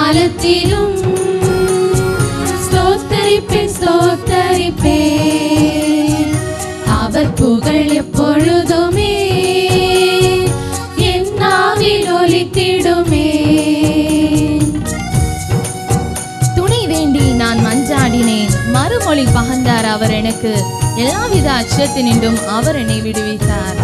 காலத்திலும் ஸ்தோத்தரிப்பேன் ஸ்தோத்தரிப்பேன். அவர் புகழ் எப்பொழுதுமே என் நாவில் ஒலித்திடுமே. துணை வேண்டி நான் மஞ்சாடினேன், மறுமொழி பகர்ந்தார் அவர் எனக்கு. எல்லாவித அச்சத்தினின்றும் அவர் என்னை விடுவித்தார்.